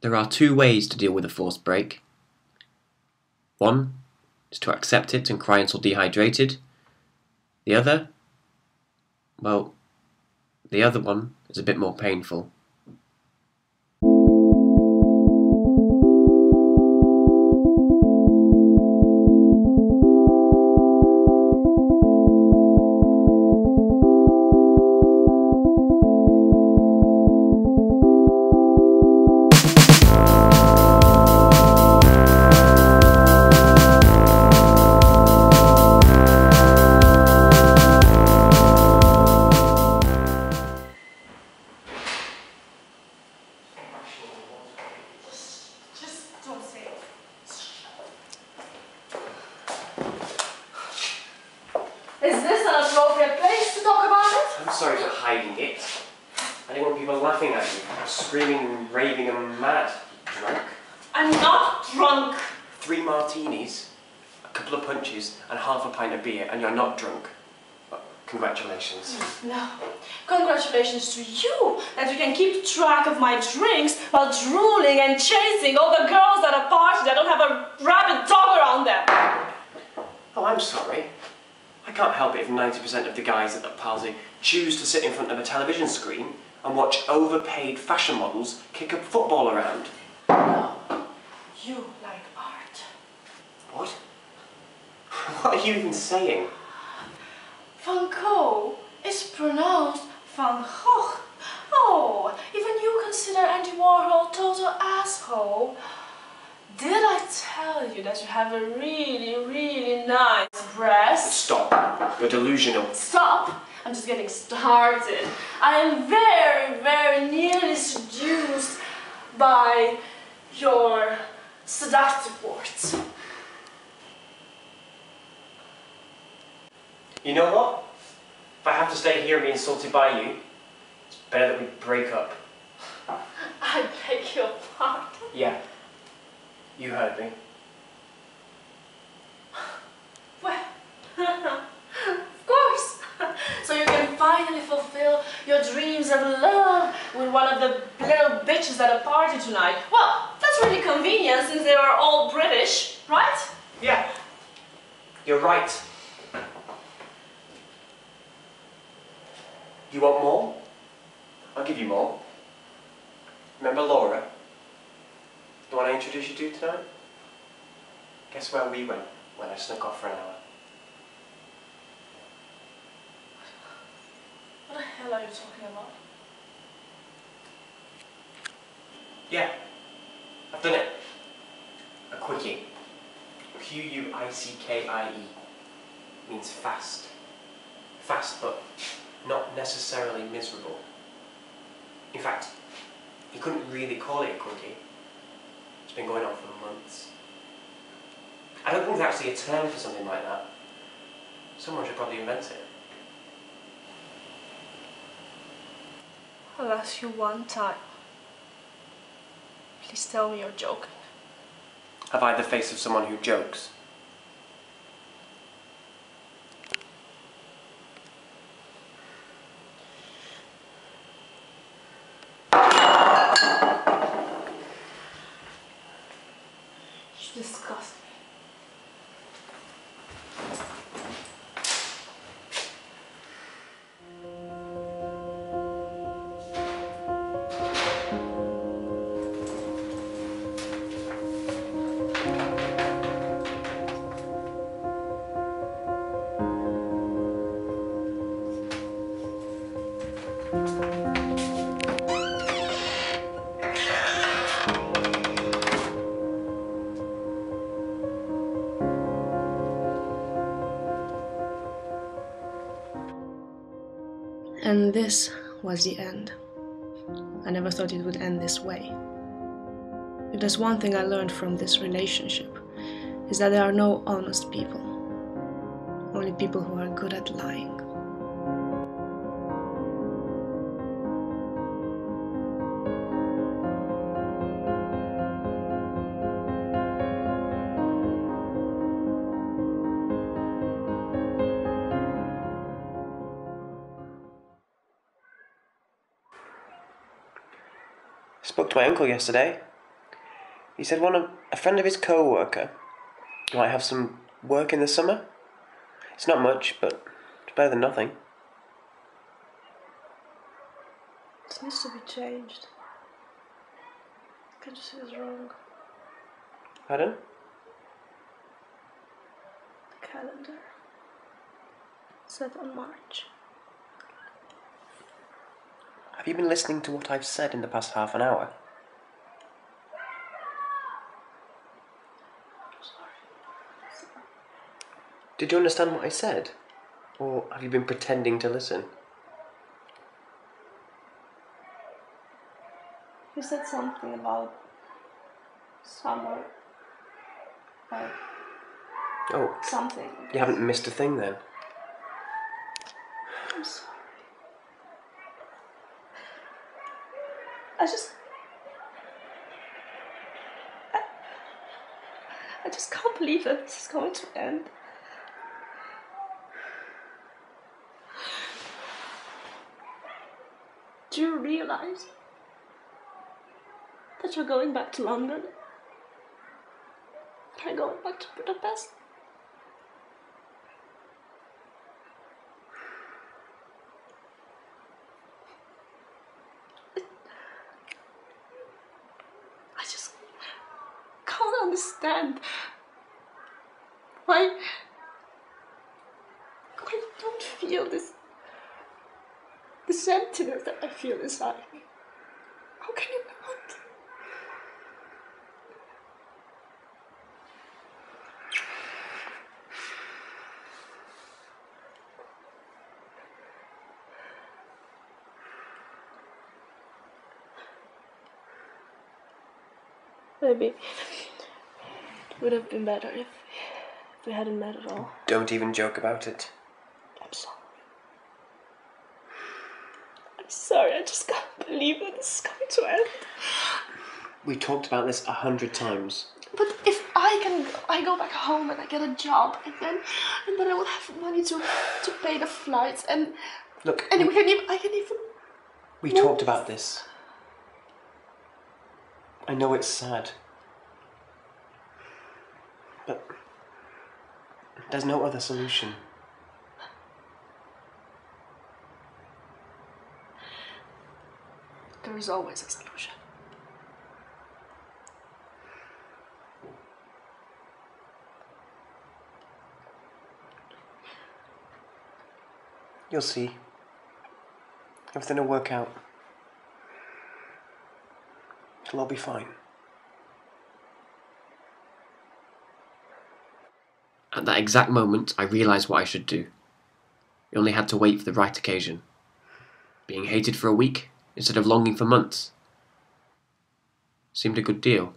There are two ways to deal with a forced break. One is to accept it and cry until dehydrated. The other, well, the other one is a bit more painful. Is this an appropriate place to talk about it? I'm sorry for hiding it. I didn't want people laughing at you, screaming and raving and mad. Drunk? I'm not drunk. 3 martinis, a couple of punches, and half a pint of beer, and you're not drunk. Well, congratulations. No. Congratulations to you that you can keep track of my drinks while drooling and chasing all the girls at a party that don't have a rabid dog around them. Oh, I'm sorry. I can't help it if 90% of the guys at that party choose to sit in front of a television screen and watch overpaid fashion models kick a football around. No. You like art. What? What are you even saying? Van Gogh is pronounced Van Gogh. Oh, even you consider Andy Warhol a total asshole. Did I tell you that you have a really, really nice breast? Stop. You're delusional. Stop! I'm just getting started. I am very, very nearly seduced by your seductive words. You know what? If I have to stay here and be insulted by you, it's better that we break up. I beg your pardon. Yeah. You heard me. Well, of course. So you can finally fulfill your dreams of love with one of the little bitches at a party tonight. Well, that's really convenient since they are all British, right? Yeah. You're right. You want more? I'll give you more. Remember Laura? The one I introduced you to tonight? Guess where we went when I snuck off for an hour? What the hell are you talking about? Yeah, I've done it. A quickie. Quickie means fast. Fast, but not necessarily miserable. In fact, you couldn't really call it a quickie. It's been going on for months. I don't think there's actually a term for something like that. Someone should probably invent it. I'll ask you one time. Please tell me you're joking. Have I the face of someone who jokes? You disgust me. And this was the end. I never thought it would end this way. If there's one thing I learned from this relationship, is that there are no honest people. Only people who are good at lying. I spoke to my uncle yesterday. He said a friend of his co-worker might have some work in the summer. It's not much, but it's better than nothing. This needs to be changed. Can't you see it's wrong? Pardon? The calendar. Set on March. Have you been listening to what I've said in the past half an hour? Sorry. Did you understand what I said? Or have you been pretending to listen? You said something about summer. Like Oh, something. you haven't missed a thing then? I'm sorry. I just can't believe that this is going to end. Do you realize that you're going back to London? And I'm going back to Budapest? I just can't understand why I don't feel this emptiness that I feel inside me. How can you not? Maybe it would have been better if we hadn't met at all. Don't even joke about it. I'm sorry. I'm sorry, I just can't believe that this is going to end. We talked about this 100 times. But if I go back home and I get a job, and then I will have money to pay the flights, and look, and I can even. We talked about this. I know it's sad, but there's no other solution. There is always a solution. You'll see. Everything will work out. It'll all be fine. At that exact moment, I realised what I should do. I only had to wait for the right occasion. Being hated for a week, instead of longing for months, seemed a good deal.